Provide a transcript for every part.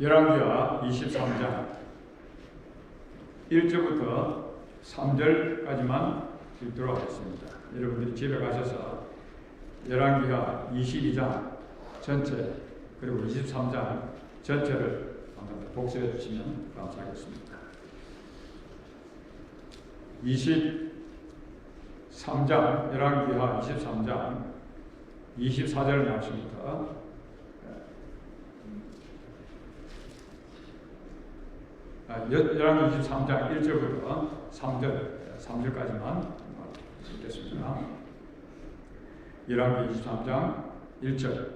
열왕기하 23장 1절부터 3절까지만 읽도록 하겠습니다. 여러분들이 집에 가셔서 열왕기하 22장 전체 그리고 23장 전체를 한번 복습해 주시면 감사하겠습니다. 23장 열왕기하 23장 24절 말씀부터 열왕기 23장 1절부터 3절까지만 읽겠습니다. 열왕기 23장 1절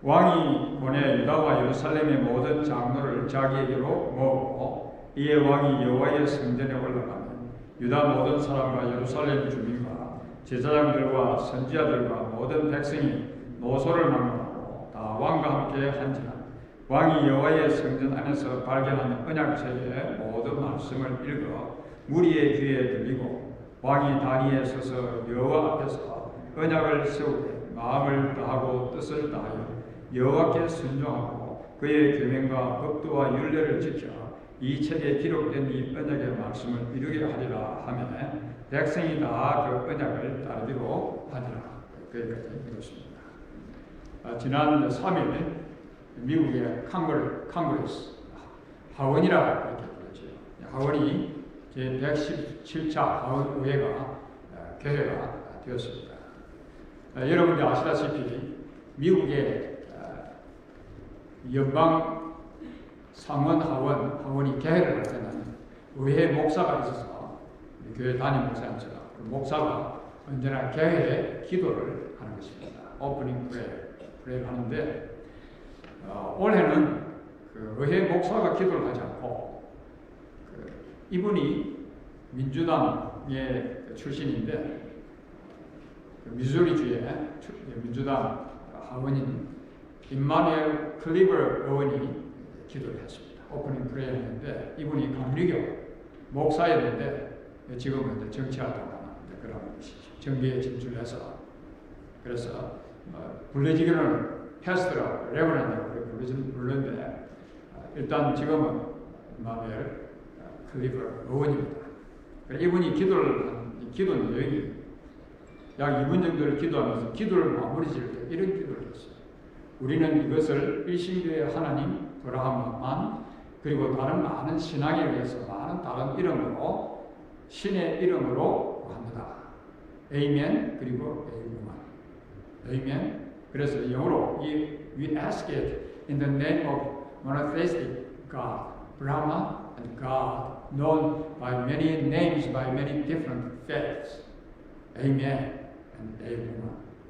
왕이 보내 유다와 예루살렘의 모든 장로를 자기에게로 모으고 이에 왕이 여호와의 성전에 올라가면 유다 모든 사람과 예루살렘 주민과 제사장들과 선지자들과 모든 백성이 노소를 막론하고 다 왕과 함께 한지라. 왕이 여호와의 성전 안에서 발견한 언약책의 모든 말씀을 읽어 무리의 귀에 들리고 왕이 다리에 서서 여호와 앞에서 언약을 세우되 마음을 다하고 뜻을 다하여 여호와께 순종하고 그의 계명과 법도와 율례를 지켜 이 책에 기록된 이 언약의 말씀을 이루게 하리라 하며 백성이 다 그 언약을 따르기로 하리라. 거기까지 읽었습니다. 지난 3일 미국의 콩그레스 하원이라 이렇게 불렀죠. 하원이 제117차 하원 의회가 개회가 되었습니다. 여러분들 아시다시피 미국의 연방 상원 하원이 개회를 할 때는 의회 목사가 있어서 교회 담임 목사님처럼 그 목사가 언제나 개회에 기도를 하는 것입니다. 오프닝 프레이를 하는데 올해는 그 의회 목사가 기도를 하지 않고 이분이 민주당의 출신인데 미주리주의 민주당 하원인 임마누엘 클리버 의원이 기도를 했습니다. 오프닝 프레이를 했는데 이분이 감리교 목사였는데 지금은 정치활동하는 그런 정계에 진출해서 그래서 불려지기는 패스트라고 레버런드라고 부르는데 일단 지금은 임마누엘 클리버 의원입니다. 이분이 기도를 한 기도 내용이 약 2분 정도를 기도하면서 기도를 마무리 지을 때 이런 기도를 했어요. 우리는 이것을 일신교의 하나님 돌아가만 그리고 다른 많은 신앙에 의해서 많은 다른 이름으로 신의 이름으로 합니다. 에이멘 그리고 에이멘. 그래서 영어로 we ask it in the name of monotheistic God, Brahma and God, known by many names by many different faiths. Amen and Amen.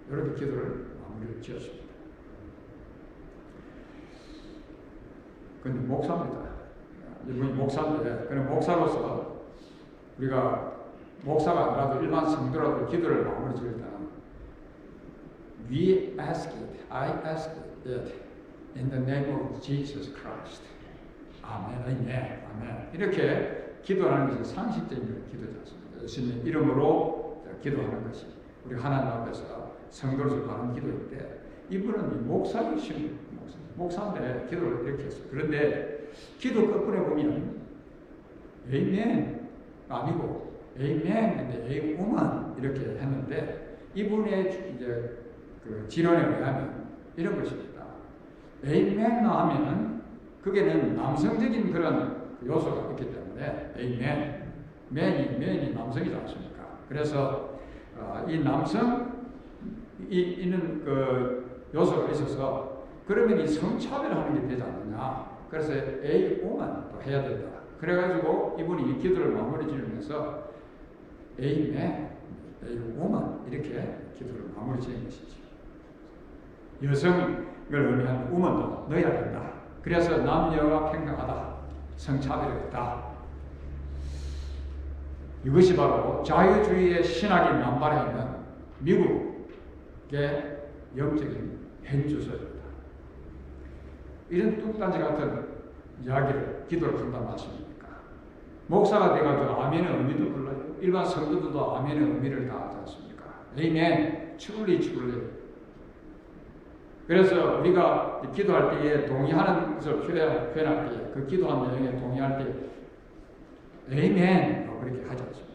이렇게 기도를 마무리를 지었습니다. 근데 목사입니다. 이분이 목사인데, 그런 목사로서 우리가 목사가 아니라도 일반 성도라도 기도를 마무리 지을 때는 We ask it, I ask it in the name of Jesus Christ. 아멘, 아멘, 아멘. 이렇게 기도하는 것이 상식적인 기도지 않습니까? 예수님의 이름으로 기도하는 것이 우리 하나님 앞에서 성도로서 하는 기도인데 이분은 목사이신 목사인데 기도를 이렇게 했어요. 그런데 기도 끝부분에 보면 에이멘 아니고 에이멘, 에이오만 이렇게 했는데 이분의 이제 그 진언에 의하면 이런 것입니다. 에이멘 하면은 그게는 남성적인 그런 요소가 있기 때문에 에이멘, 맨이 남성이지 않습니까? 그래서 이 남성 있는 그 요소가 있어서 그러면 이 성차별하는 게 되지 않느냐? 그래서 에이오만 또 해야 된다. 그래가지고 이분이 이 기도를 마무리 지으면서 에이멘, 에이오만 이렇게 기도를 마무리 지은 것이죠. 여성을 의미하는 우먼도 넣어야 된다. 그래서 남녀가 평등하다. 성차별이 없다. 이것이 바로 자유주의의 신학이 남발해 있는 미국의 영적인 현주소입니다. 이런 뚝단지 같은 이야기를 기도를 한다는 말씀입니까? 목사가 돼가지고 아멘의 의미도 몰라요. 일반 성도들도 아멘의 의미를 다 하지 않습니까? 에이멘, truly. 그래서 우리가 기도할 때에 동의하는 것을 표현할 때에 그 기도한 내용에 동의할 때 에이멘 그렇게 하지 않습니까?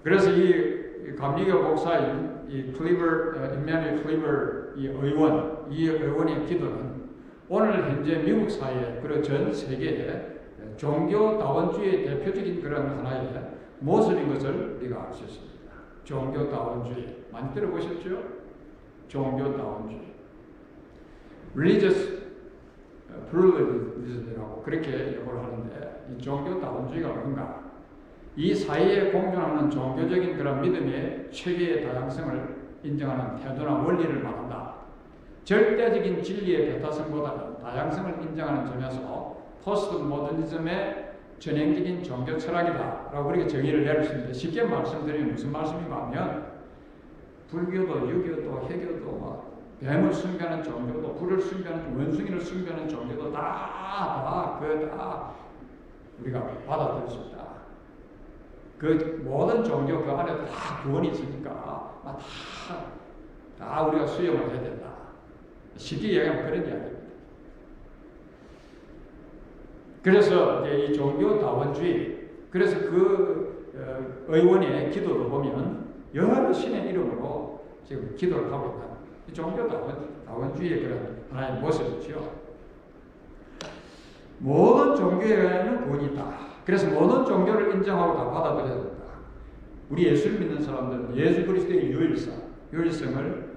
그래서 이 감리교 목사인 이 임마누엘 클리버 이 의원의 기도는 오늘 현재 미국 사회 그리고 전 세계에 종교다원주의의 대표적인 그런 하나의 모습인 것을 우리가 알 수 있습니다. 종교다원주의 많이 들어보셨죠? 종교다원주의, religious pluralism이라고 그렇게 얘기를 하는데 이 종교다원주의가 뭔가? 이 사회에 공존하는 종교적인 그런 믿음의 체계의 다양성을 인정하는 태도나 원리를 말한다. 절대적인 진리의 배타성보다는 다양성을 인정하는 점에서 포스트 모더니즘의 전형적인 종교 철학이다 라고 그렇게 정의를 내릴 수 있는데, 쉽게 말씀드리면 무슨 말씀인가 하면 불교도 유교도 해교도 뱀을 숭배하는 종교도 불을 숭배하는 원숭이를 숭배하는 종교도 다 우리가 받아들일 수 있다. 그 모든 종교 그 안에 다 구원이 있으니까 다 우리가 수용을 해야 된다. 쉽게 얘기하면 그런 이야기입니다. 그래서 이제 이 종교다원주의, 그래서 그 의원의 기도도 보면 여러 신의 이름으로 지금 기도를 하고 있다. 이 종교다원주의의 그런 하나의 모습이죠. 모든 종교에는 구원이 있다. 그래서 모든 종교를 인정하고 다 받아들여야 된다. 우리 예수를 믿는 사람들은 예수 그리스도의 유일성을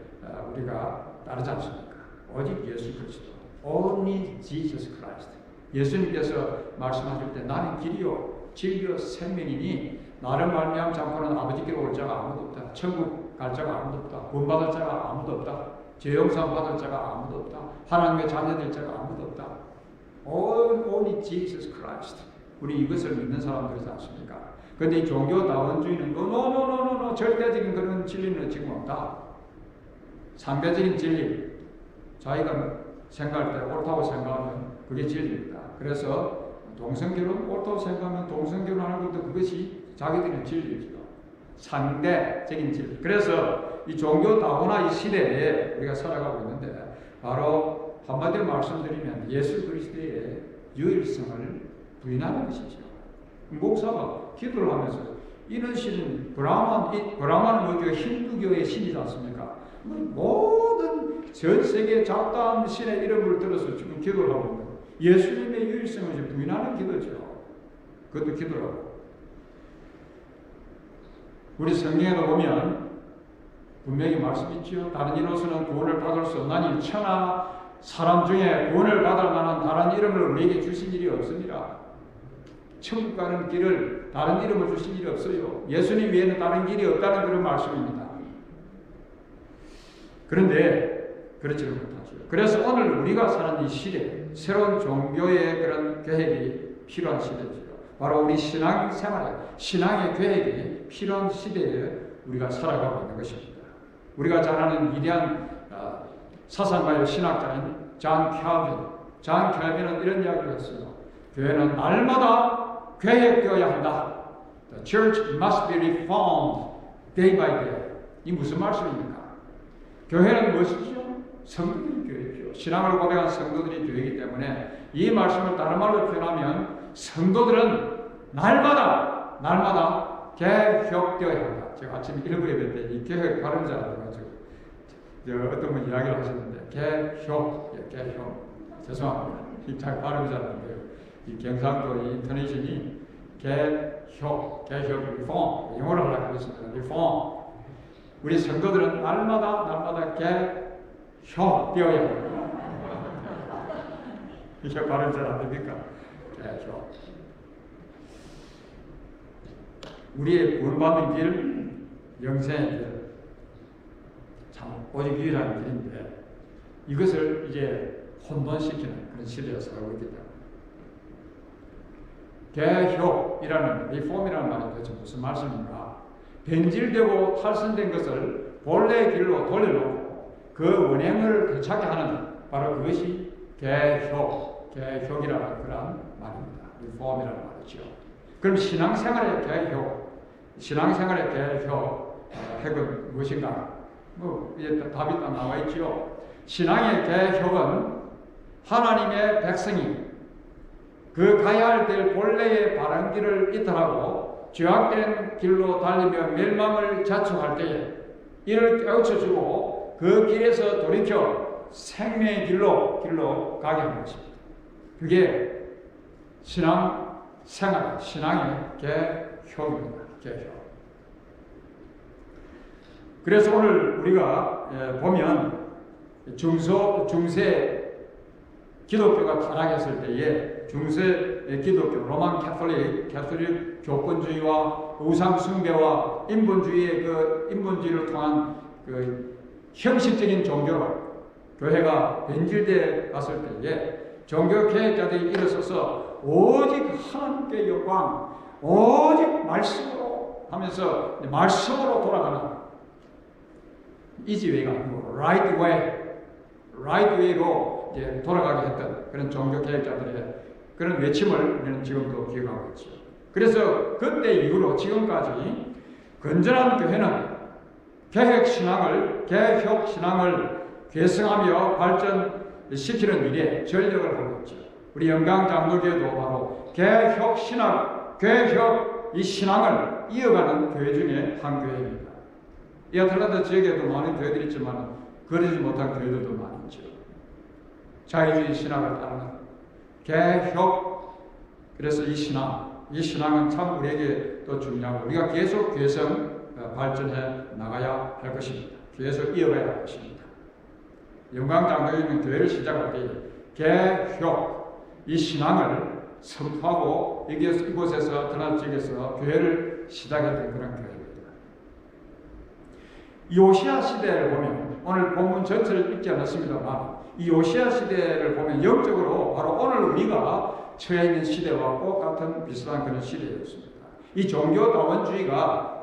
우리가 따르지 않습니까? 오직 예수 그리스도, only Jesus Christ. 예수님께서 말씀하실 때 나는 길이요 진리요 생명이니 나를 말미암지 않고는 아버지께로 올 자가 아무도 없다. 천국 갈 자가 아무도 없다. 구원받을 자가 아무도 없다. 죄 용서 받을 자가 아무도 없다. 하나님의 자녀될 자가 아무도 없다. only Jesus Christ. 우리 이것을 믿는 사람들이지 않습니까? 그런데 이 종교다원주의는 노 절대적인 그런 진리는 지금 없다. 상대적인 진리, 자기가 생각할 때 옳다고 생각하면 그게 진리입니다. 그래서 동성결혼 옳다고 생각하면 동성결혼하는 것도 그것이 자기들의 진리죠. 상대적인 진리. 그래서 이 종교다원화 이 시대에 우리가 살아가고 있는데, 바로 한마디로 말씀드리면 예수 그리스도의 유일성을 부인하는 것이죠. 목사가 기도를 하면서 이런 신은 브라만은 뭐죠? 힌두교의 신이지 않습니까? 모든 전 세계 잡다한 신의 이름을 들어서 지금 기도를 하고 있는 거예요. 예수님의 유일성을 부인하는 기도죠. 그것도 기도라고. 우리 성경에도 보면 분명히 말씀있죠. 다른 이로서는 구원을 받을 수 없나니 천하 사람 중에 구원을 받을 만한 다른 이름을 우리에게 주신 일이 없습니다. 천국 가는 길을 다른 이름을 주신 일이 없어요. 예수님 외에는 다른 길이 없다는 그런 말씀입니다. 그런데 그렇지는 못하죠. 그래서 오늘 우리가 사는 이 시대, 새로운 종교의 그런 계획이 필요한 시대죠. 바로 우리 신앙의 계획이 필요한 시대에 우리가 살아가고 있는 것입니다. 우리가 잘 아는 위대한 사상가요 신학자인 존 켈빈은 이런 이야기를 했어요. 교회는 날마다 계획되어야 한다. The church must be reformed day by day. 이 무슨 말씀입니까? 교회는 무엇이죠? 성도들이 교회죠. 신앙을 고백한 성도들이 교회이기 때문에 이 말씀을 다른 말로 표현하면 성도들은 날마다 개혁되어야 한다. 제가 아침에 일부 예배 때 이 개혁 발음자라고 가지고 어떤 분 이야기를 하셨는데 개혁. 죄송합니다. 잘 발음이 잘 안 돼요. 이 경상도 인터네이션이 개혁, 리폼, 영어로 하려고 하겠습니다. 리폼. 우리 성도들은 날마다 개혁되어야 합니다. 이게 발음 잘 안 됩니까? 개혁. 우리의 구원받는 길, 영생의 길, 참 오직 유일한 길인데 이것을 이제 혼돈시키는 그런 시대에 살고 있기 때문에 개혁이라는 리폼이라는 말이 도대체 무슨 말씀인가? 변질되고 탈선된 것을 본래의 길로 돌려놓고 그 원행을 되찾게 하는 바로 그것이 개혁이라는 그런 말입니다. 리폼이라는 말이죠. 그럼 신앙생활의 개혁, 핵은 무엇인가? 이제 답이 딱 나와 있지요. 신앙의 개혁은 하나님의 백성이 그 가야 될 본래의 바른 길을 이탈하고 죄악된 길로 달리며 멸망을 자초할 때에 이를 깨우쳐주고 그 길에서 돌이켜 생명의 길로 가게 하는 것입니다. 그게 신앙 생활, 신앙의 개혁입니다. 개혁. 그래서 오늘 우리가 보면 중세 기독교가 타락했을 때에 중세 기독교, 로만 캐톨릭 교권주의와 우상 숭배와 인본주의를 통한 그 형식적인 종교로 교회가 변질돼 갔을 때에 종교 개혁자들이 일어서서 오직 하나님께 영광, 오직 말씀으로 하면서 말씀으로 돌아가는 이지웨이가 아니고 right way로 이제 돌아가게 했던 그런 종교 개혁자들의 그런 외침을 우리는 지금도 기억하고 있죠. 그래서 그때 이후로 지금까지 건전한 교회는 개혁 신앙을 계승하며 발전시키는 일에 전력을 하고 있죠. 우리 영광장로교회도 바로 개혁 이 신앙을 이어가는 교회 중에 한 교회입니다. 이 아틀란타 지역에도 많은 교회들이 있지만 그러지 못한 교회들도 많이 있죠. 자유주의 신앙을 따르는 개혁. 그래서 이 신앙은 참 우리에게 또 중요하고 우리가 계속 개성 발전해 나가야 할 것입니다. 계속 이어가야 할 것입니다. 영광장로교회는 교회를 시작할 때 개혁 이 신앙을 선포하고 이곳에서 아틀란타 지역에서 교회를 시작했던 그런 교회입니다. 요시야 시대를 보면 오늘 본문 전체를 읽지 않았습니다만 이 요시야 시대를 보면 영적으로 바로 오늘 우리가 처해 있는 시대와 똑같은 비슷한 그런 시대였습니다. 이 종교다원주의가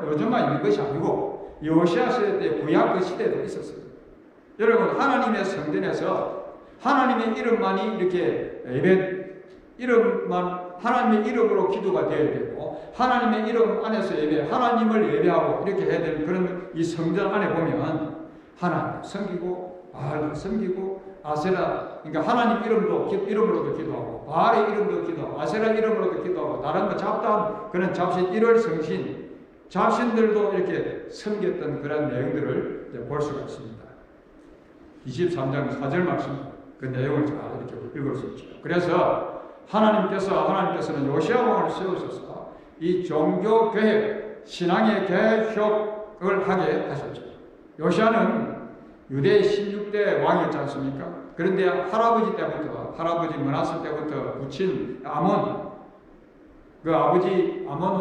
요즘만 있는 것이 아니고 요시야 시대 때 구약 그 시대도 있었어요. 여러분 하나님의 성전에서 하나님의 이름만이 이렇게 하나님의 이름으로 기도가 되어야 되고 하나님의 이름 안에서 하나님을 예배하고 이렇게 해야 되는 그런 이 성전 안에 보면 하나님 섬기고 바알도 섬기고 아세라 그러니까 하나님 이름으로도 기도하고 바알의 이름도 기도하고 아세라 이름으로도 기도하고 다른 잡다한 그런 잡신 일월성신 잡신들도 이렇게 섬겼던 그런 내용들을 볼 수가 있습니다. 23장 4절 말씀 그 내용을 잘 이렇게 읽을 수 있죠. 그래서 하나님께서는 요시야 왕을 세우셔서 이 종교 개혁, 신앙의 개혁을 하게 하셨죠. 요시야는 유대 16대 왕이었지 않습니까? 그런데 할아버지 므낫세 때부터 붙인 그 아버지 암몬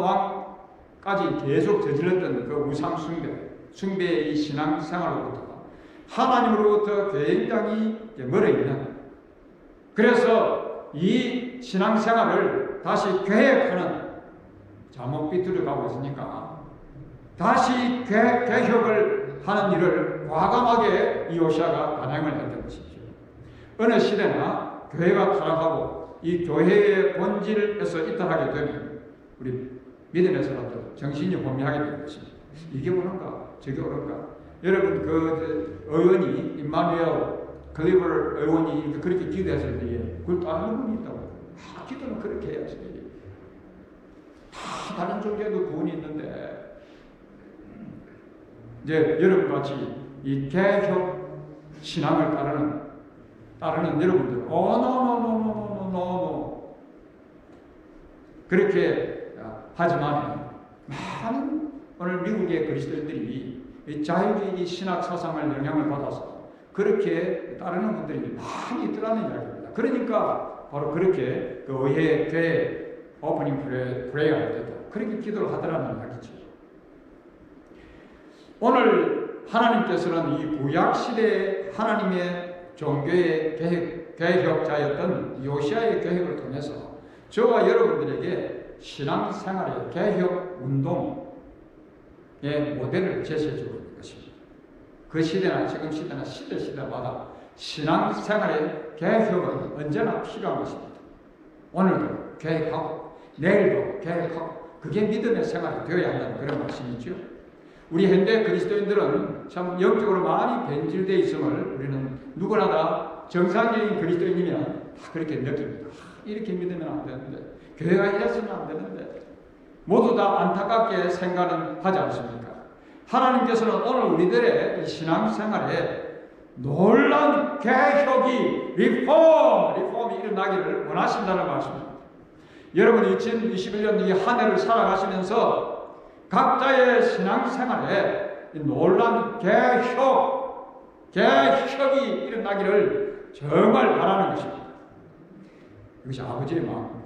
왕까지 계속 저질렀던 그 우상 숭배의 이 신앙 생활로부터 하나님으로부터 굉장히 멀어 있는 그래서 이 신앙생활을 다시 계획하는 잘못 비틀어 가고 있으니까 다시 개혁을 하는 일을 과감하게 이 요시야가 단행을 했던 것이죠. 어느 시대나 교회가 타락하고 이 교회의 본질에서 이탈하게 되면 우리 믿음의 사람들 정신이 혼미하게 되는 것입니다. 이게 옳은가 저게 옳은가. 여러분 그 의원이 임마누엘 클리버 의원이 그렇게 기도했을 때에 그걸 따르는 분이 있다고. 기도는 그렇게 해야지. 다 다른 종교에도 구원이 있는데 이제 여러분 같이 이 개혁 신앙을 따르는 여러분들 노 그렇게 하지만 많은 오늘 미국의 그리스도인들이 이 자유주의 신학 사상을 영향을 받아서 그렇게 따르는 분들이 많이 있더라는 이야기입니다. 그러니까 바로 그렇게 그 의회 교회 오프닝 프레이어 할 때도 그렇게 기도를 하더라는 이야기죠. 오늘 하나님께서는 이 구약 시대의 하나님의 종교의 개혁자였던 요시야의 개혁을 통해서 저와 여러분들에게 신앙생활의 개혁 운동의 모델을 제시해주고 있는 것입니다. 그 시대나 지금 시대나 시대마다 신앙생활의 개혁은 언제나 필요한 것입니다. 오늘도 계획하고 내일도 계획하고 그게 믿음의 생활이 되어야 한다는 그런 말씀이죠. 우리 현대 그리스도인들은 참 영적으로 많이 변질되어 있음을 우리는 누구나 다 정상적인 그리스도인이면 다 그렇게 느낍니다. 이렇게 믿으면 안 되는데, 교회가 이랬으면 안 되는데, 모두 다 안타깝게 생각은 하지 않습니까? 하나님께서는 오늘 우리들의 이 신앙생활에 놀라운 개혁이, 리폼이 일어나기를 원하신다는 말씀입니다. 여러분 2021년 이 한 해를 살아가시면서 각자의 신앙생활에 놀라운 개혁이 일어나기를 정말 바라는 것입니다. 이것이 아버지의 마음입니다.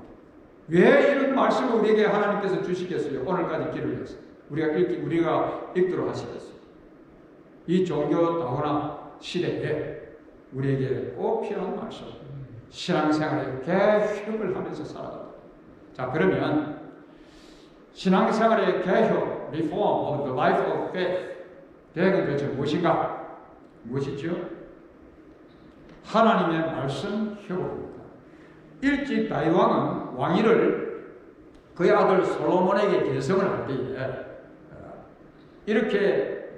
왜 이런 말씀을 우리에게 하나님께서 주시겠어요? 오늘까지 기를 해서 우리가 읽도록 하시겠어요? 이 종교 다원화 시대에 우리에게 꼭 필요한 말씀, 신앙생활에 개혁을 하면서 살아간다. 자, 그러면 신앙생활의 개혁, reform of the life of faith, 개혁은 도대체 무엇인가? 무엇이죠? 하나님의 말씀 회복입니다. 일찍 다윗 왕은 왕위를 그의 아들 솔로몬에게 계승을 할 때에 이렇게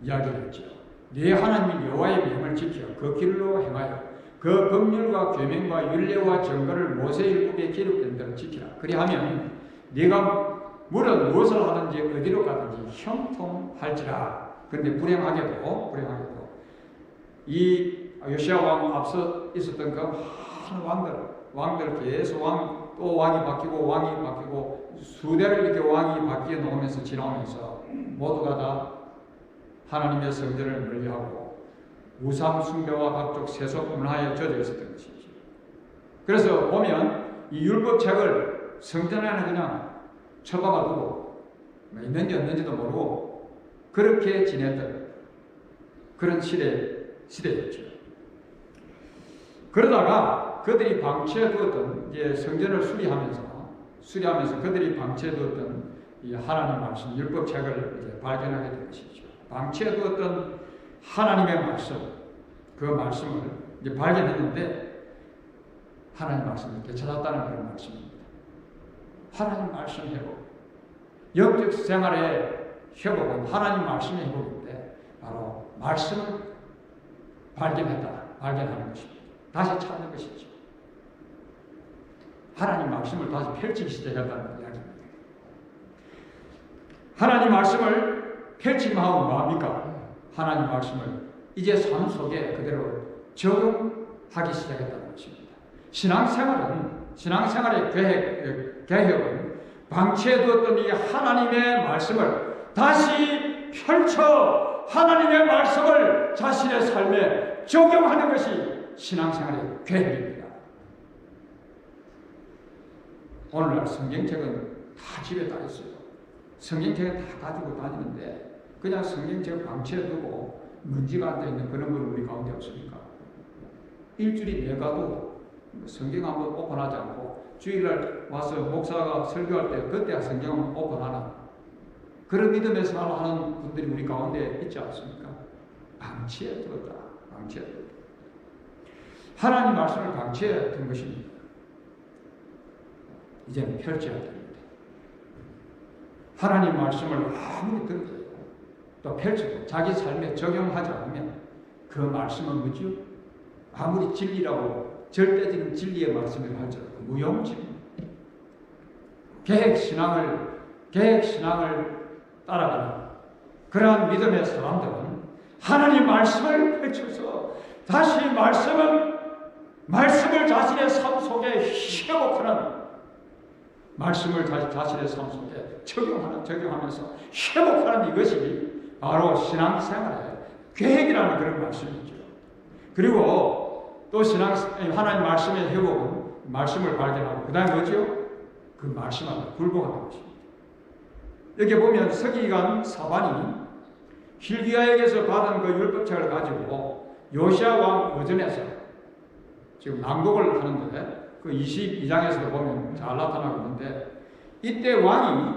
이야기했죠. 네 하나님 여호와의 명을 지켜 그 길로 행하여 그 법률과 계명과 율례와 정거를 모세율법에 기록된 대로 지키라. 그리하면 네가 무엇을 하든지 어디로 가든지 형통할지라. 그런데 불행하게도 이 요시야 왕 앞서 있었던 그 많은 왕들 계속 또 왕이 바뀌고 수대를 이렇게 왕이 바뀌어 놓으면서 지나오면서 모두가 다 하나님의 성전을 멀리하고 우상 숭배와 각종 세속 문화에 젖어 있었던 것이죠. 그래서 보면 이 율법책을 성전 안에 그냥 처박아 두고 있는지 없는지도 모르고 그렇게 지냈던 그런 시대였죠. 그러다가 그들이 방치해 두었던 이제 성전을 수리하면서 그들이 방치해 두었던 이 하나님 말씀 율법책을 이제 발견하게 된 것이죠. 방치해 두었던 하나님의 말씀, 그 말씀을 이제 발견했는데 하나님 말씀을 되찾았다는 그런 말씀입니다. 하나님 말씀 회복, 영적 생활의 회복은 하나님 말씀의 회복인데 바로 말씀을 발견하는 것입니다. 다시 찾는 것이죠. 하나님 말씀을 다시 펼치기 시작했다는 이야기입니다. 하나님 말씀을 펼치면 뭐합니까? 하나님 말씀을 이제 삶 속에 그대로 적용하기 시작했다는 것입니다. 신앙생활의 개혁은 방치해두었던 이 하나님의 말씀을 다시 펼쳐 하나님의 말씀을 자신의 삶에 적용하는 것이 신앙생활의 개혁입니다. 오늘날 성경책은 다 집에 다 있어요. 성경책을 다 가지고 다니는데 그냥 성경책을 방치해두고 먼지가 앉아있는 그런 분 우리 가운데 없습니까? 일주일이 내가도 성경 한번 오픈하지 않고 주일날 와서 목사가 설교할 때 그때 성경을 오픈하는 그런 믿음의 생활을 하는 분들이 우리 가운데 있지 않습니까? 방치해두었다. 하나님 말씀을 방치해둔 것입니다. 이제는 펼쳐야 됩니다. 하나님 말씀을 아무리 듣고 또 펼치고 자기 삶에 적용하지 않으면 그 말씀은 뭐죠? 아무리 진리라고 절대적인 진리의 말씀을 할지라도 무용지입니다. 계획신앙을 따라가는 그러한 믿음의 사람들은 하나님 말씀을 펼쳐서 다시 말씀을 자신의 삶 속에 회복하는 말씀을 자신의 삶 속에 적용하면서 회복하는 이것이 바로 신앙생활의 계획이라는 그런 말씀이죠. 그리고 또 하나님 말씀의 회복은 말씀을 발견하고 그 다음에 뭐죠? 그 말씀하고 굴복하는 것입니다. 여기 보면 서기관 사반이 hil기야에게서 받은 그 율법책을 가지고 요시야 왕 의전에서 지금 낭독을 하는데 그 22장에서도 보면 잘 나타나고 있는데 이때 왕이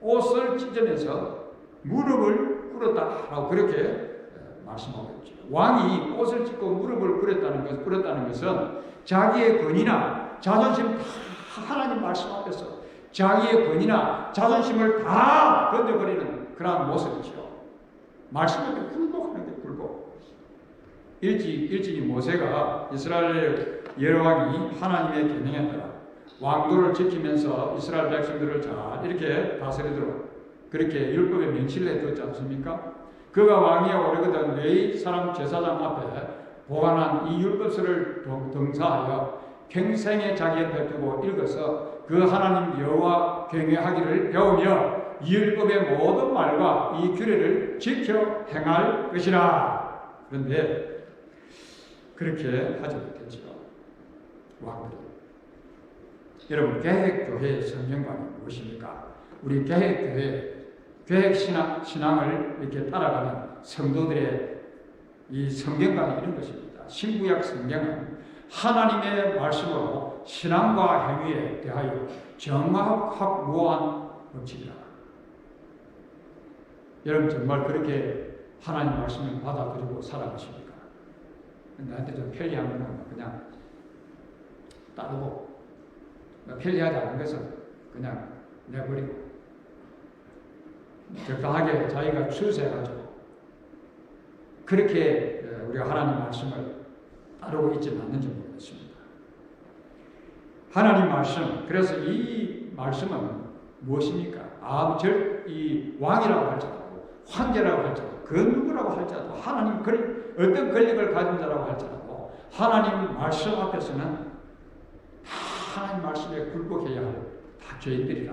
옷을 찢으면서 무릎을 꿇었다라고 그렇게 말씀하고 있죠. 왕이 옷을 찢고 무릎을 꿇었다는 것은 자기의 권위나 자존심 다 하나님 말씀 앞에서 자기의 권위나 자존심을 다 던져버리는 그러한 모습이죠. 말씀 앞에 굴복하는 게 굴복. 일찍이 모세가 이스라엘 여러 왕이 하나님의 계명에 따라 왕도를 지키면서 이스라엘 백성들을 잘 이렇게 다스리도록 그렇게 율법의 명시를 해두었지 않습니까? 그가 왕위에 오르거든 레위 사람 제사장 앞에 보관한 이 율법서를 등사하여 평생에 자기 옆에 두고 읽어서 그 하나님 여호와 경외하기를 배우며 이 율법의 모든 말과 이 규례를 지켜 행할 것이라. 그런데 그렇게 하지 못했죠, 왕들이. 여러분, 개혁교회의 성경관이 무엇입니까? 우리 개혁신앙을 이렇게 따라가는 성도들의 이 성경관이 이런 것입니다. 신구약 성경은 하나님의 말씀으로 신앙과 행위에 대하여 정확무한 법칙이다. 여러분, 정말 그렇게 하나님 말씀을 받아들이고 살아가십니까? 나한테 좀 편리한 거는 그냥 따르고, 편리하지 않은 것은 그냥 내버리고, 적당하게 자기가 추세해가지고 그렇게 우리가 하나님 말씀을 따르고 있지는 않는지 모르겠습니다. 하나님 말씀, 그래서 이 말씀은 무엇입니까? 이 왕이라고 할지라도, 황제라고 할지라도, 그 누구라고 할지라도, 하나님 어떤 권력을 가진 자라고 할지라도 하나님 말씀 앞에서는 하나님 말씀에 굴복해야 할 다 죄인들이라.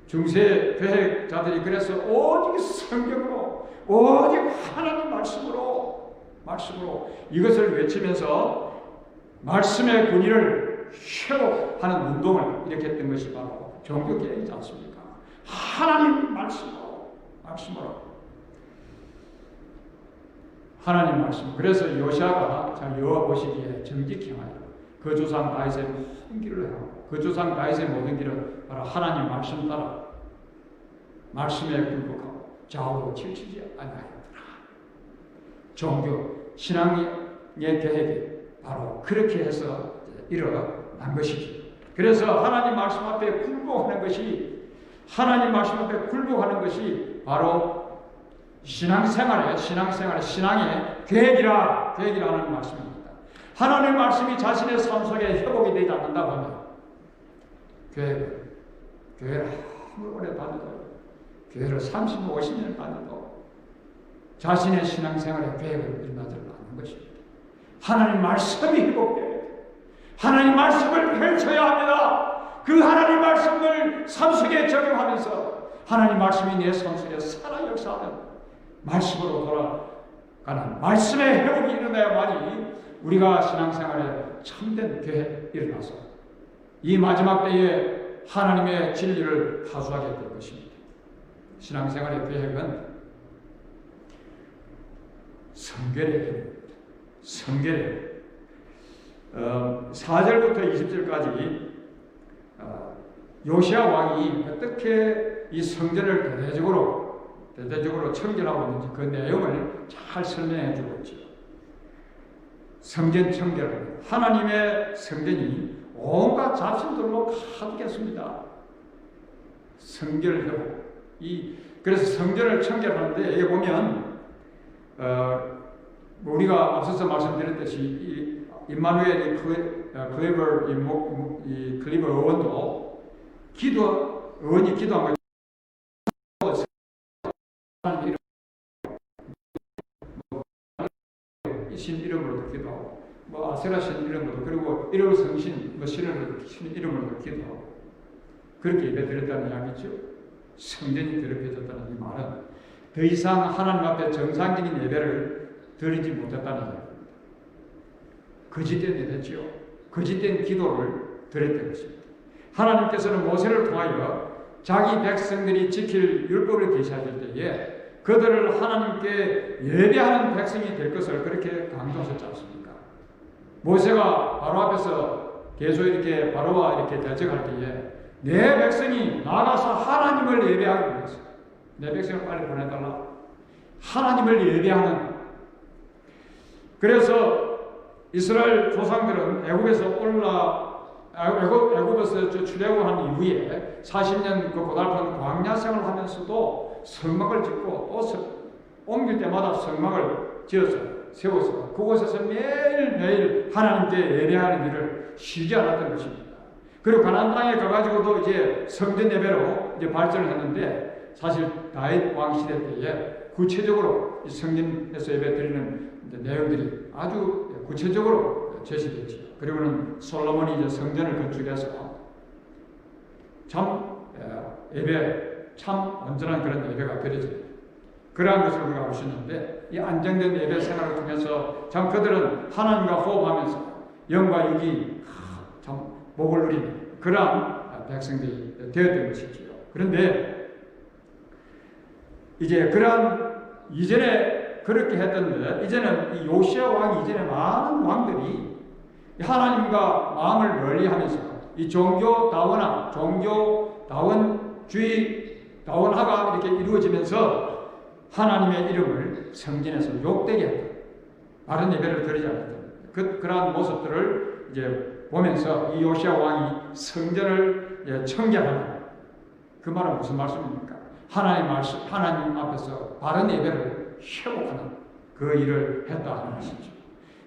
중세 교회자들이 그래서 오직 성경으로, 오직 하나님 말씀으로 이것을 외치면서 말씀의 권위를 회복하는 운동을 일으켰던 것이 바로 종교개혁이지 않습니까? 하나님 말씀으로. 하나님 말씀. 그래서 요시아가 자 여호와 보시기에 정직히 행하여 그 조상 다윗의 모든 길을 행하고, 그 조상 다윗의 모든 길은 바로 하나님 말씀 따라 말씀에 굴복하고 좌우로 치우치지 아니하였더라. 종교 신앙의 계획이 바로 그렇게 해서 일어난 것이지. 그래서 하나님 말씀 앞에 굴복하는 것이, 하나님 말씀 앞에 굴복하는 것이 바로 신앙의 계획이라는 말씀입니다. 하나님의 말씀이 자신의 삶 속에 회복이 되지 않는다고 하면 교회를 아무리 오래 다녀도, 교회를 30, 50년을 다녀도 자신의 신앙생활의 계획을 일어나지 않는 것입니다. 하나님 말씀이 회복되어야 돼. 하나님 말씀을 펼쳐야 합니다. 그 하나님 말씀을 삶 속에 적용하면서 하나님 말씀이 내 삶 속에 살아 역사하는 말씀으로 돌아가는 말씀의 회복이 일어나야만이 우리가 신앙생활에 참된 교회에 일어나서 이 마지막 때에 하나님의 진리를 하수하게 될 것입니다. 신앙생활의 계획은 성결의 계획입니다. 성결의 4절부터 20절까지 요시야 왕이 어떻게 이 성전을 대대적으로 청결하고 있는지 그 내용을 잘 설명해 주고 있죠. 성전 청결, 하나님의 성전이 온갖 잡신들로 가득했습니다. 성결하고 그래서 성전을 청결하는데 여기 보면 우리가 앞서서 말씀드렸듯이 임마누엘 클리버 의원도 의원이 기도한 거 신 이름으로도 기도하고, 아세라 신 이름으로도, 그리고 일월 성신 신을 신 이름으로도 기도하고 그렇게 예배 드렸다는 이야기죠. 성전이 더럽혀졌다는 이 말은 더 이상 하나님 앞에 정상적인 예배를 드리지 못했다는 이야기입니다. 거짓된 예배지요. 거짓된 기도를 드렸던 것입니다. 하나님께서는 모세를 통하여 자기 백성들이 지킬 율법을 계시하실 때에 그들을 하나님께 예배하는 백성이 될 것을 그렇게 강조하셨지 않습니까? 모세가 바로 앞에서 계속 이렇게 바로와 이렇게 대적할 때에 내 백성이 나가서 하나님을 예배하기 위해서, 내 백성을 빨리 보내달라, 하나님을 예배하는. 그래서 이스라엘 조상들은 애굽에서 출애굽한 이후에 40년 그 고달픈 광야 생활을 하면서도 성막을 짓고 또 옮길 때마다 성막을 지어서 세워서 그곳에서 매일매일 하나님께 예배하는 일을 쉬지 않았던 것입니다. 그리고 가나안 땅에 가가지고도 이제 성전 예배로 이제 발전을 했는데, 사실 다윗 왕 시대 때에 구체적으로 이 성전에서 예배 드리는 내용들이 아주 구체적으로 제시됐죠. 그리고는 솔로몬이 이제 성전을 건축해서 참 예배, 참 온전한 그런 예배가 드려집니다. 그러한 것을 우리가 알 수 있는데, 이 안정된 예배 생활을 통해서 참 그들은 하나님과 호흡하면서 영과 육이 참 복을 누리는 그러한 백성들이 되었던 것이지요. 그런데 이제 그러한 이전에 그렇게 했던데, 이제는 이 요시야 왕이 이전에 많은 왕들이 하나님과 마음을 멀리하면서 이 종교다원화, 종교다원주의, 다원화가 이렇게 이루어지면서 하나님의 이름을 성전에서 욕되게 했다. 바른 예배를 드리지 않았다. 그러한 모습들을 이제 보면서 이 요시야 왕이 성전을 청결하는, 그 말은 무슨 말씀입니까? 하나님 앞에서 바른 예배를 회복하는 그 일을 했다 하는 것이죠.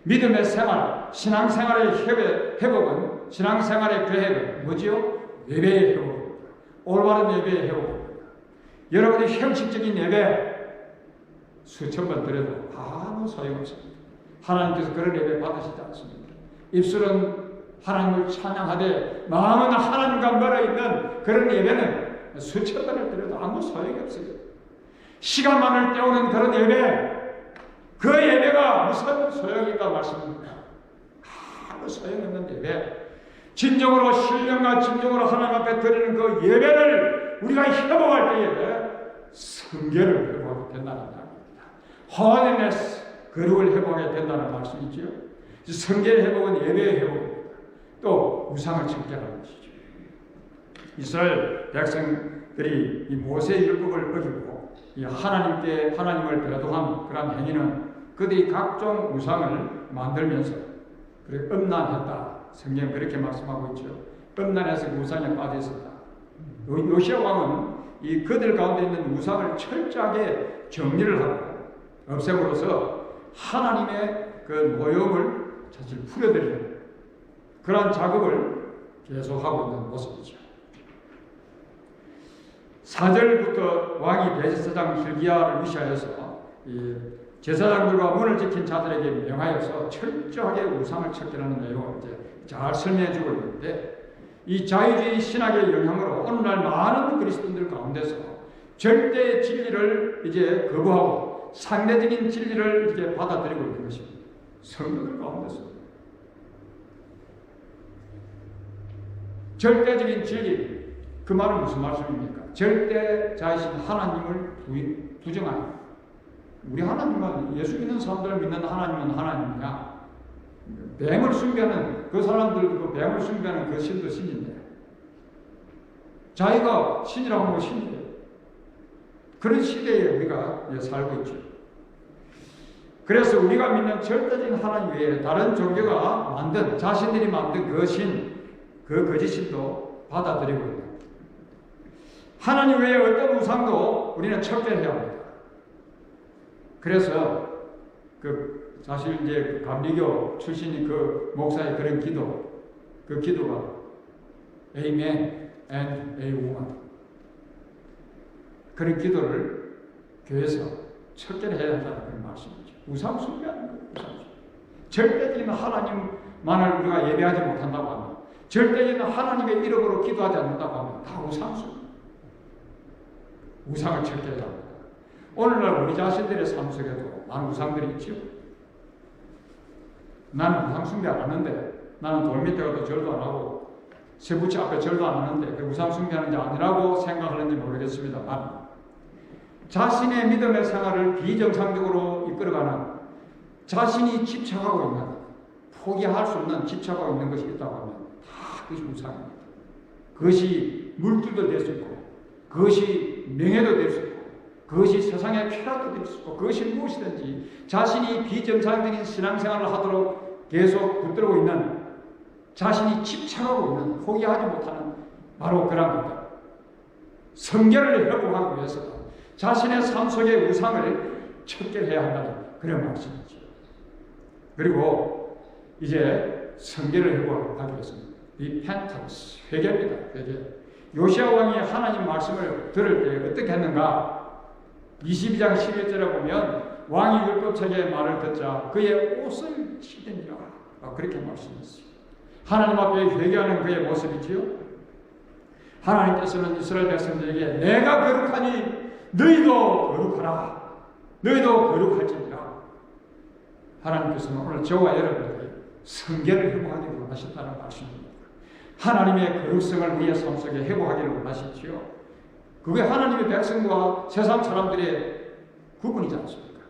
믿음의 생활, 신앙생활의 회복은, 신앙생활의 계획은 뭐지요? 예배의 회복입니다. 올바른 예배의 회복입니다. 여러분이 형식적인 예배 수천 번 드려도 아무 소용없습니다. 하나님께서 그런 예배 받으시지 않습니다. 입술은 하나님을 찬양하되 마음은 하나님과 멀어있는 그런 예배는 수천 번을 드려도 아무 소용이 없어요. 시간만을 때우는 그런 예배, 그 예배가 무슨 소용인가 말씀입니다. 아무 소용없는 예배, 진정으로 신령과 진정으로 하나님 앞에 드리는 그 예배를 우리가 회복할 때에 성결을 회복하게 된다는 말입니다. holiness, 거룩을 회복하게 된다는 말씀이지요. 성결의 회복은 예배의 회복입니다. 또 우상을 청결하는 것이죠. 이스라엘 백성들이 이 모세의 율법을 어기고 이 하나님을 배도한 그러한 행위는 그들이 각종 우상을 만들면서 그렇게 음란했다. 성경은 그렇게 말씀하고 있죠. 음란해서 그 우상에 빠져 있었다. 요시야 왕은 이 그들 가운데 있는 우상을 철저하게 정리를 하고 없앰으로써 하나님의 그 모형을 사실 풀어드리는 그러한 작업을 계속하고 있는 모습이죠. 4절부터 왕이 대제사장 hil기야를 위시하여서 이 제사장들과 문을 지킨 자들에게 명하여서 철저하게 우상을 척결하는 내용을 이제 잘 설명해주고 있는데, 이 자유주의 신학의 영향으로 오늘날 많은 그리스도인들 가운데서 절대의 진리를 이제 거부하고 상대적인 진리를 이렇게 받아들이고 있는 것입니다. 성도들 가운데서 절대적인 진리, 그 말은 무슨 말씀입니까? 절대자이신 하나님을 부정하는, 우리 하나님은, 예수 믿는 사람들 믿는 하나님은 하나님이냐? 뱀을 숭배하는 그 사람들, 그 뱀을 숭배하는 그 신도 신인데 자기가 신이라고 하면 신이에요. 그런 시대에 우리가 살고 있죠. 그래서 우리가 믿는 절대적인 하나님 외에 다른 종교가 만든, 자신들이 만든 그 신, 그 거짓신도 받아들이고 있다. 하나님 외에 어떤 우상도 우리는 척결해야 합니다. 그래서 사실 이제 감리교 출신인 그 목사의 그런 기도, 그 기도가 Amen and Awoman, 그런 기도를 교회에서 척결해야 한다는 그런 말씀이죠. 우상 숭배하는 거예요. 우상 숭배. 절대적인 하나님만을 우리가 예배하지 못한다고 하면, 절대적인 하나님의 이름으로 기도하지 않는다고 하면 다 우상 숭배. 우상을 척결해야 합니다. 오늘날 우리 자신들의 삶 속에도 많은 우상들이 있죠. 나는 우상 숭배 안 하는데, 나는 돌 밑에 가도 절도 안 하고 쇠붙이 앞에 절도 안 하는데 그 우상 숭배하는 게 아니라고 생각하는지 모르겠습니다만, 자신의 믿음의 생활을 비정상적으로 이끌어가는, 자신이 집착하고 있는, 포기할 수 없는 집착하고 있는 것이 있다고 하면 다 그것이 우상입니다. 그것이 물질도 될 수 있고, 그것이 명예도 될 수 있고, 그것이 세상의 쾌락도 될 수 있고, 그것이 무엇이든지 자신이 비정상적인 신앙생활을 하도록 계속 붙들고 있는, 자신이 집착하고 있는, 포기하지 못하는 바로 그런 겁니다. 성결을 회복하기 위해서 자신의 삶 속의 우상을 척결해야 한다는 그런 말씀이죠. 그리고 이제 성결을 회복하기 위해서는 repentance, 회개입니다. 회개. 요시야 왕이 하나님 말씀을 들을 때 어떻게 했는가? 22장 11절에 보면 왕이 율법책의 말을 듣자 그의 옷을 찢으니라. 그렇게 말씀했어요. 하나님 앞에 회개하는 그의 모습이지요. 하나님께서는 이스라엘 백성들에게 내가 거룩하니 너희도 거룩하라. 너희도 거룩할지니라. 하나님께서는 오늘 저와 여러분들이 성결을 회복하기를 원하신다는 말씀입니다. 하나님의 거룩성을 우리의 삶 속에 회복하기를 원하시지요. 그게 하나님의 백성과 세상 사람들의 구분이지 않습니까?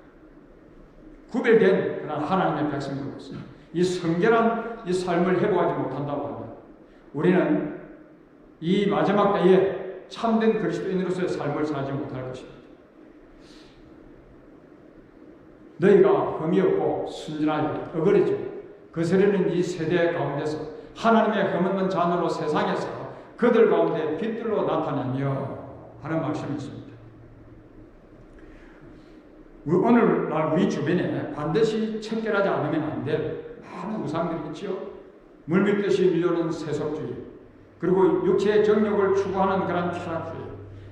구별된 그런 하나님의 백성으로서 이 성결한 이 삶을 회복하지 못한다고 하면 우리는 이 마지막 때에 참된 그리스도인으로서의 삶을 살지 못할 것입니다. 너희가 흠이 없고 순진하여 어거리지고 거스르는 이 세대 가운데서 하나님의 흠없는 자녀로 세상에서 그들 가운데 빛들로 나타내며 하는 말씀이 있습니다. 오늘날 우리 주변에 반드시 청결하지 않으면 안 될 많은 우상들이 있지요. 물밀듯이 밀려오는 세속주의, 그리고 육체의 정욕을 추구하는 그런 타락주의,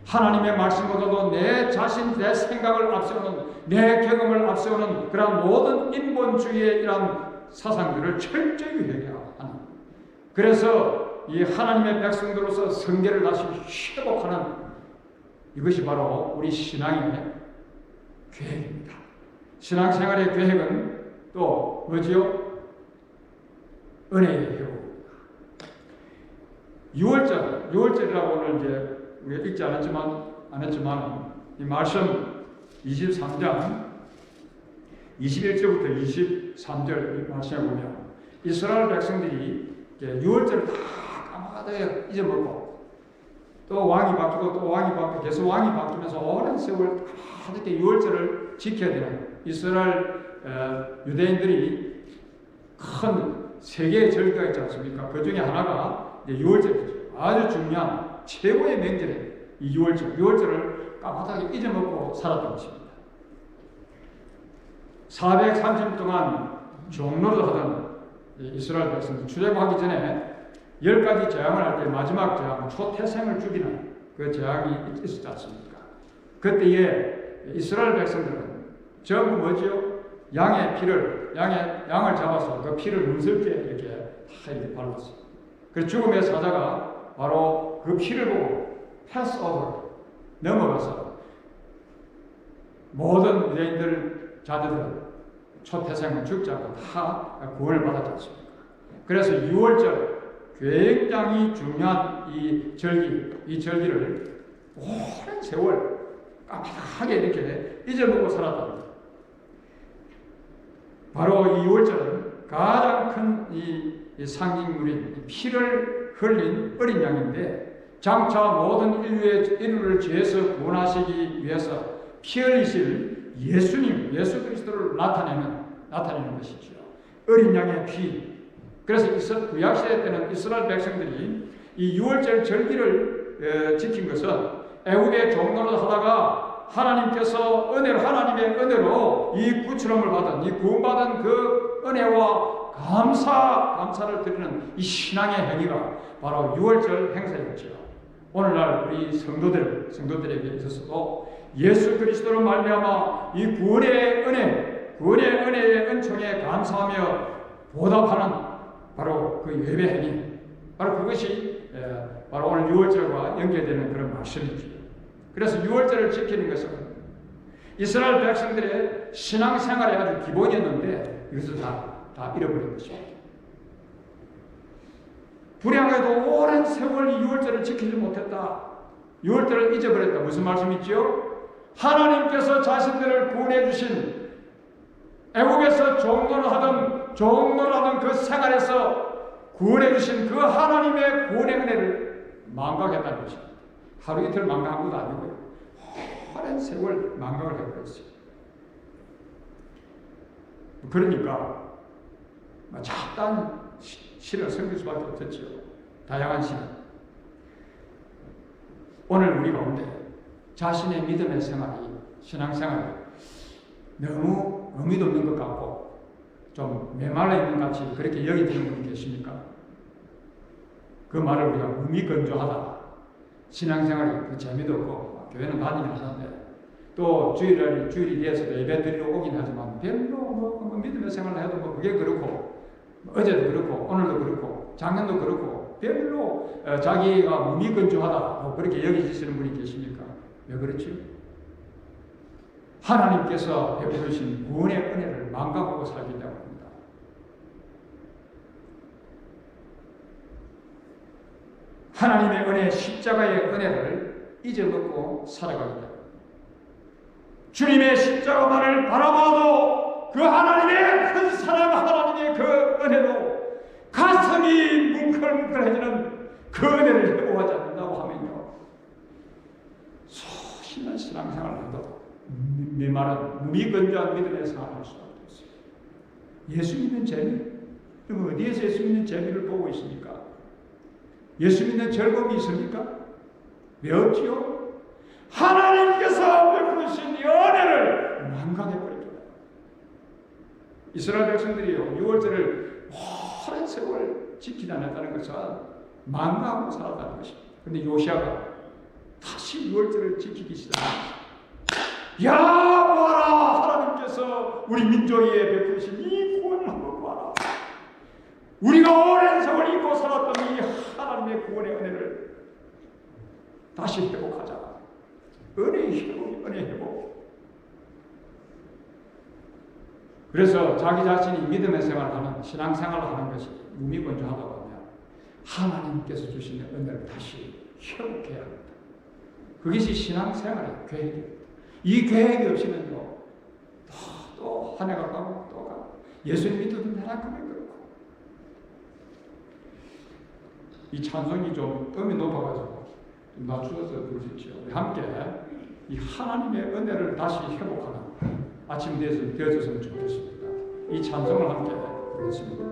하나님의 말씀보다도 내 자신, 내 생각을 앞세우는, 내 경험을 앞세우는 그런 모든 인본주의의 이런 사상들을 철저히 회개하는, 그래서 이 하나님의 백성들로서 성결을 다시 회복하는, 이것이 바로 우리 신앙의 계획입니다. 신앙생활의 계획은 또 뭐지요? 은혜의 회복입니다. 6월절이라고 오늘 이제 우리가 읽지 않았지만 이 말씀 23장 21절부터 23절 말씀에 보면 이스라엘 백성들이 6월절을 다 까마득 잊어먹고 또 왕이 바뀌고 또 왕이 바뀌고 계속 왕이 바뀌면서 오랜 세월 가득히 6월절을 지켜야 되는 이스라엘 유대인들이 큰 세 개의 절기가 있지 않습니까? 그 중에 하나가 6월절이죠. 아주 중요한 최고의 명절에 이 6월절을 까마득히 잊어먹고 살았던 것입니다. 430일 동안 종로를 하던 이스라엘 백성들 출애굽하기 전에 10가지 재앙을 할 때 마지막 재앙, 초태생을 죽이는 그 재앙이 있었지 않습니까? 그때에 이스라엘 백성들은 전부 뭐지요? 양의 피를, 양을 잡아서 그 피를 문슬게 이렇게 다 이렇게 발랐어요. 그 죽음의 사자가 바로 그 피를 보고 패스오버 넘어가서 모든 유대인들 자녀들 초태생은 죽지 않고 다 구원을 받았지 않습니까? 그래서 6월절 굉장히 중요한 이 절기를 오랜 세월 까마득하게 이렇게 잊어먹고 살았답니다. 바로 이 6월절은 가장 큰 이 상징물인 피를 흘린 어린 양인데 장차 모든 인류를 죄에서 구원하시기 위해서 피 흘리실 예수님, 예수 그리스도를 나타내는 것이죠. 어린 양의 피. 그래서 구약시대 때는 이스라엘 백성들이 이 6월절 절기를 지킨 것은 애굽의 종노릇 하다가 하나님께서 하나님의 은혜로 이 구출함을 받은, 이 구원받은 그 은혜와 감사를 드리는 이 신앙의 행위가 바로 6월절 행사였죠. 오늘날 우리 성도들에게 있어서도 예수 그리스도로 말미암아 이 구원의 은혜의 은총에 감사하며 보답하는 바로 그 예배 행위, 바로 그것이 바로 오늘 6월절과 연계되는 그런 말씀이죠. 그래서 6월절을 지키는 것은 이스라엘 백성들의 신앙생활의 아주 기본이었는데 이것을 다 잃어버린 것이죠. 불행하게도 오랜 세월 이 6월절을 지키지 못했다. 6월절을 잊어버렸다. 무슨 말씀이지요? 하나님께서 자신들을 구원해 주신 애국에서 종로를 하던 그 생활에서 구원해 주신 그 하나님의 구원의 은혜를 망각했다는 것입니다. 하루 이틀 망각한 것도 아니고요. 오랜 세월 망각을 해버렸어요. 그러니까 잡다한 시를 섬길 수밖에 없었죠. 다양한 시. 오늘 우리 가운데 자신의 믿음의 생활이, 신앙생활이 너무 의미도 없는 것 같고 좀 메말라 있는 것 같이 그렇게 여기시는 분이 계십니까? 그 말을 우리가 의미건조하다. 신앙생활이 그 재미도 없고 교회는 다니긴 하는데 또 주일이 돼서도 예배 드리러 오긴 하지만 별로 뭐 믿음의 생활을 해도 뭐 그게 그렇고 어제도 그렇고 오늘도 그렇고 작년도 그렇고 별로 자기가 의미건조하다 뭐 그렇게 여기시는 분이 계십니까? 왜 그렇지? 하나님께서 베푸신 구원의 은혜를 망각하고 살기 때문입니다. 하나님의 은혜, 십자가의 은혜를 잊어먹고 살아가기 때문입니다. 주님의 십자가만을 바라봐도 그 하나님의 큰 사랑, 하나님의 그 은혜로 가슴이 뭉클뭉클해지는 그 은혜를 회복하지 않는다고 하면요, 소신한 신앙생활을 해도 메마른 미건조한 믿음의 생활을 할 수가 없습니다. 예수 믿는 재미? 그럼 어디에서 예수 믿는 재미를 보고 있습니까? 예수 믿는 즐거움이 있습니까? 왜 없지요? 하나님께서 베푸신 이 은혜를 망각해버립니다. 이스라엘 백성들이요, 6월절을 오랜 세월 지키지 않았다는 것은 망각하고 살았다는 것입니다. 그런데 요시아가 다시 6월절을 지키기 시작합니다. 야, 봐라! 하나님께서 우리 민족에 베푸신 이 구원을 한번 봐라. 우리가 오랜 세월 잊고 살았던 이 하나님의 구원의 은혜를 다시 회복하자. 은혜의 회복, 은혜의 회복. 그래서 자기 자신이 믿음의 생활을 하는, 신앙생활을 하는 것이 무미건조하다고 하면 하나님께서 주신 은혜를 다시 회복해야 합니다. 그것이 신앙생활의 계획입니다. 이 계획이 없이는요, 또 한 해가 가고 또 가고, 예수님 믿어도 나락하면 그렇고. 이 찬송이 좀 음이 높아가지고 좀 낮추어서 부르십시오. 우리 함께 이 하나님의 은혜를 다시 회복하는 아침 되어졌으면 좋겠습니다. 이 찬송을 함께 부르겠습니다.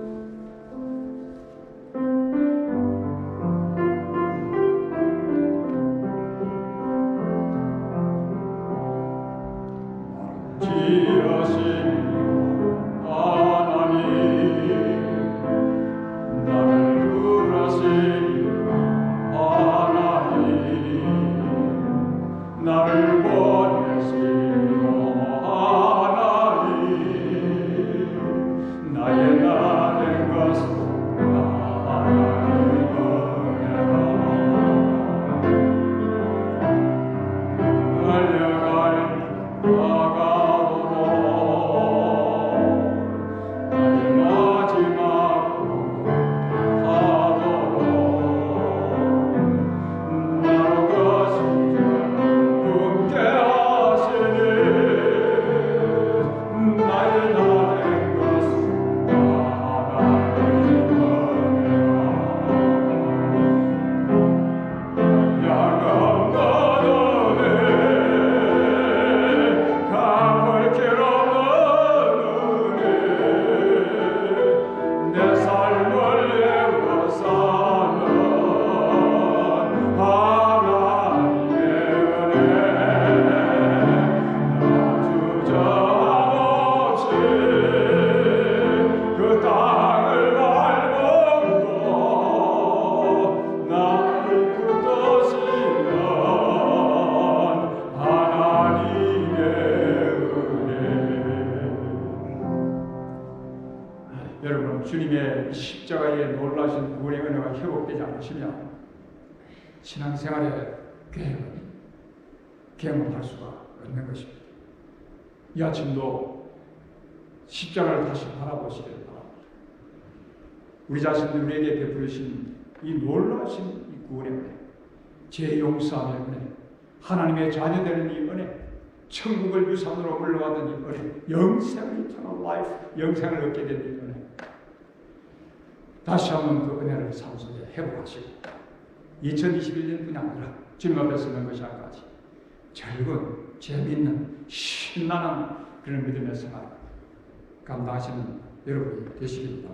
주님의 십자가의 놀라신 구원의 은혜가 회복되지 않으시면 신앙생활의 계획은 경험할 수가 없는 것입니다. 이 아침도 십자가를 다시 바라보시길 바랍니다. 우리 자신들 우리에게 베푸신 이 놀라신 이 구원의 은혜, 죄 용서함의 은혜, 하나님의 자녀되는 이 은혜, 천국을 유산으로 물러가는 이 은혜, 영생을 eternal life, 영생을 얻게 되는 이 은혜, 다시 한번 그 은혜를 삶 속에 회복하시고 2021년뿐이 아니라 주님 앞에 서는 것이 아까지 즐거운, 재미있는, 신나는 그런 믿음의 생활 감당하시는 여러분이 되시길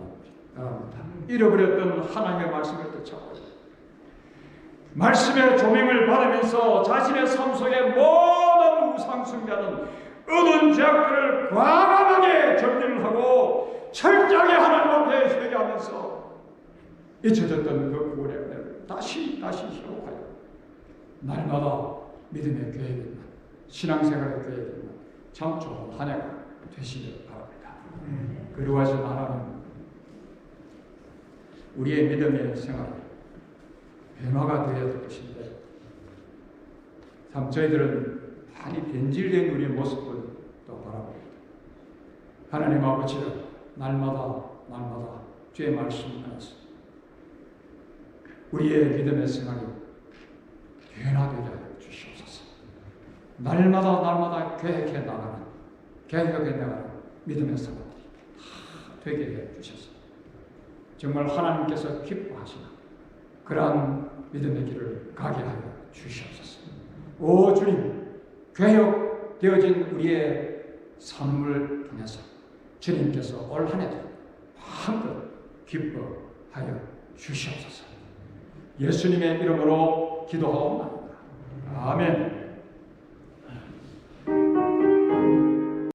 바랍니다. 잃어버렸던 하나님의 말씀을 되찾고 말씀의 조명을 받으면서 자신의 삶 속에 모든 우상 숭배하는 얻은 죄악들을 과감하게 정리를 하고 철저하게 하나님 앞에 회개하면서 잊혀졌던 그 구원의 은혜를 다시 회복하여 날마다 믿음의 계획이나 신앙생활의 계획이나 참 좋은 한 해가 되시길 바랍니다. 그리하신 하나님, 우리의 믿음의 생활 변화가 되어야 될 것인데 참 저희들은 많이 변질된 우리의 모습을 또 바라봅니다. 하나님 아버지를 날마다 주의 말씀 안에서 우리의 믿음의 생활이 변화되게 하여 주시옵소서. 날마다 계획해 나가는 믿음의 생활들이 다 되게 해 주셔서 정말 하나님께서 기뻐하시는 그러한 믿음의 길을 가게 하여 주시옵소서. 오 주님, 개혁되어진 우리의 삶을 통해서 주님께서 올 한 해도 마음껏 기뻐하여 주시옵소서. 예수님의 이름으로 기도하옵나이다. 아멘.